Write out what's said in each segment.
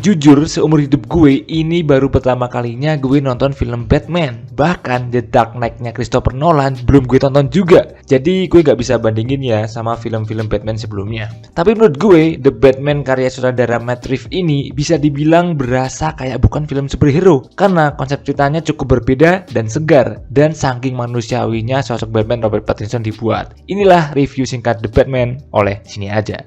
Jujur, seumur hidup gue, ini baru pertama kalinya gue nonton film Batman. Bahkan The Dark Knight-nya Christopher Nolan belum gue tonton juga. Jadi gue gak bisa bandingin ya sama film-film Batman sebelumnya. Tapi menurut gue, The Batman karya sutradara Matt Reeves ini bisa dibilang berasa kayak bukan film superhero. Karena konsep ceritanya cukup berbeda dan segar. Dan saking manusiawinya sosok Batman Robert Pattinson dibuat. Inilah review singkat The Batman oleh Sini Aja.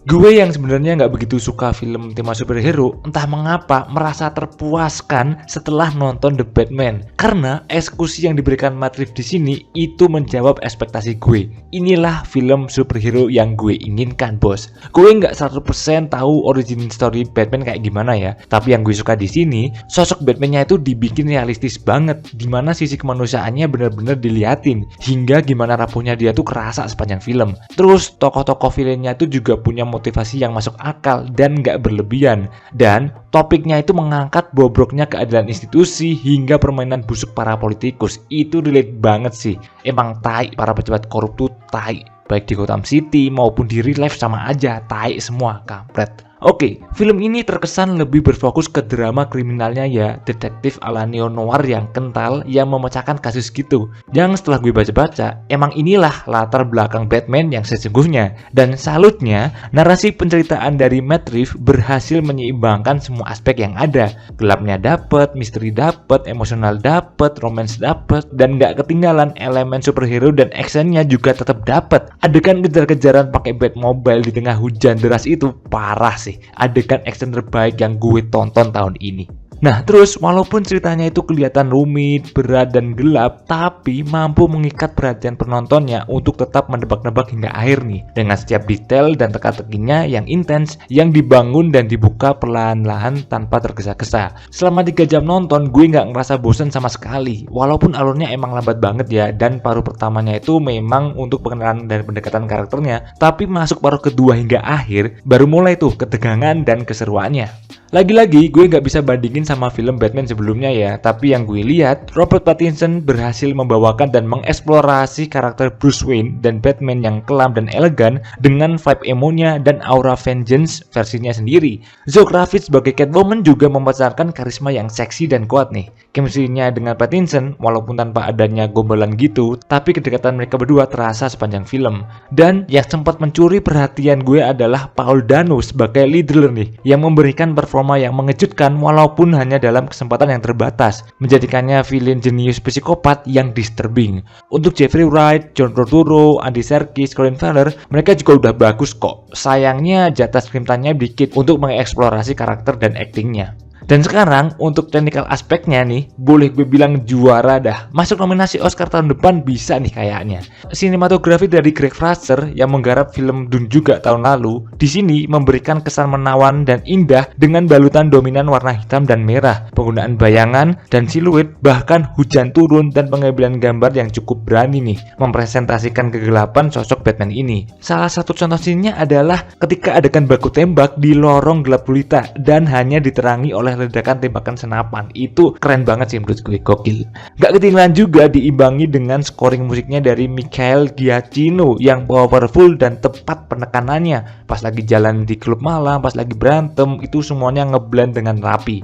Gue yang sebenarnya nggak begitu suka film tema superhero, entah mengapa merasa terpuaskan setelah nonton The Batman. Karena eksekusi yang diberikan Matt Reeves di sini itu menjawab ekspektasi gue. Inilah film superhero yang gue inginkan, bos. Gue nggak 100% tahu origin story Batman kayak gimana ya. Tapi yang gue suka di sini, sosok Batman-nya itu dibikin realistis banget, dimana sisi kemanusiaannya benar-benar diliatin, hingga gimana rapuhnya dia tuh kerasa sepanjang film. Terus tokoh-tokoh villainnya itu juga punya motivasi yang masuk akal dan gak berlebihan. Dan topiknya itu mengangkat bobroknya keadilan institusi hingga permainan busuk para politikus. Itu relate banget sih. Emang tai para pejabat korup tuh tai. Baik di Gotham City maupun di real life sama aja, tai semua, kampret. Oke, film ini terkesan lebih berfokus ke drama kriminalnya ya, detektif ala neo-noir yang kental yang memecahkan kasus gitu. Yang setelah gue baca-baca, emang inilah latar belakang Batman yang sesungguhnya. Dan salutnya, narasi penceritaan dari Matt Reeves berhasil menyeimbangkan semua aspek yang ada. Gelapnya dapet, misteri dapet, emosional dapet, romance dapet, dan gak ketinggalan elemen superhero dan actionnya juga tetap dapet. Adegan kejar-kejaran pakai Batmobile di tengah hujan deras itu parah sih. Adegan action terbaik yang gue tonton tahun ini. Nah terus walaupun ceritanya itu kelihatan rumit, berat dan gelap, tapi mampu mengikat perhatian penontonnya untuk tetap menebak-nebak hingga akhir nih. Dengan setiap detail dan teka-tekinya yang intens, yang dibangun dan dibuka perlahan-lahan tanpa tergesa-gesa. Selama 3 jam nonton gue nggak ngerasa bosan sama sekali. Walaupun alurnya emang lambat banget ya, dan paruh pertamanya itu memang untuk pengenalan dan pendekatan karakternya. Tapi masuk paruh kedua hingga akhir, baru mulai tuh ketegangan dan keseruannya. Lagi-lagi gue gak bisa bandingin sama film Batman sebelumnya ya. Tapi yang gue lihat, Robert Pattinson berhasil membawakan dan mengeksplorasi karakter Bruce Wayne dan Batman yang kelam dan elegan dengan vibe emonya dan aura vengeance versinya sendiri. Zoe Kravitz sebagai Catwoman juga memasarkan karisma yang seksi dan kuat nih. Chemistry-nya dengan Pattinson walaupun tanpa adanya gombalan gitu, tapi kedekatan mereka berdua terasa sepanjang film. Dan yang sempat mencuri perhatian gue adalah Paul Dano sebagai Riddler nih, yang memberikan performa yang mengejutkan walaupun hanya dalam kesempatan yang terbatas, menjadikannya villain jenius psikopat yang disturbing. Untuk Jeffrey Wright, John Turturro, Andy Serkis, Colin Farrell, mereka juga udah bagus kok. Sayangnya jatah screen time-nya dikit untuk mengeksplorasi karakter dan aktingnya. Dan sekarang untuk technical aspeknya nih, boleh gue bilang juara dah. Masuk nominasi Oscar tahun depan bisa nih kayaknya. Sinematografi dari Greg Fraser yang menggarap film Dune juga tahun lalu, di sini memberikan kesan menawan dan indah dengan balutan dominan warna hitam dan merah, penggunaan bayangan dan siluet, bahkan hujan turun dan pengambilan gambar yang cukup berani nih mempresentasikan kegelapan sosok Batman ini. Salah satu contoh scene-nya adalah ketika adegan baku tembak di lorong gelap gulita dan hanya diterangi oleh ledakan tembakan senapan. Itu keren banget sih menurut gue, gokil. Gak ketinggalan juga diimbangi dengan scoring musiknya dari Michael Giacchino yang powerful dan tepat penekanannya. Pas lagi jalan di klub malam, pas lagi berantem, itu semuanya ngeblend dengan rapi.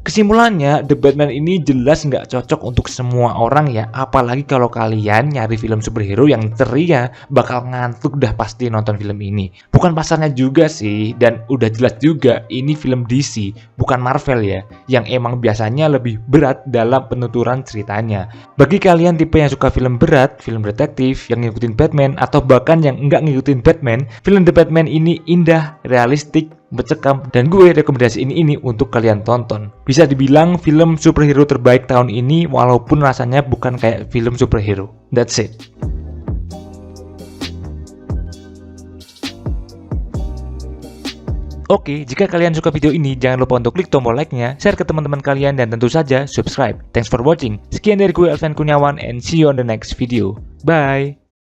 Kesimpulannya, The Batman ini jelas nggak cocok untuk semua orang ya. Apalagi kalau kalian nyari film superhero yang ceria, bakal ngantuk dah pasti nonton film ini. Bukan pasarnya juga sih, dan udah jelas juga ini film DC, bukan Marvel ya, yang emang biasanya lebih berat dalam penuturan ceritanya. Bagi kalian tipe yang suka film berat, film detektif, yang ngikutin Batman, atau bahkan yang nggak ngikutin Batman, film The Batman ini indah, realistik, mencekam, dan gue rekomendasiin ini untuk kalian tonton. Bisa dibilang film superhero terbaik tahun ini walaupun rasanya bukan kayak film superhero. That's it. Oke, jika kalian suka video ini, jangan lupa untuk klik tombol like-nya, share ke teman-teman kalian, dan tentu saja subscribe. Thanks for watching. Sekian dari gue, Elvan Kurniawan, and see you on the next video. Bye!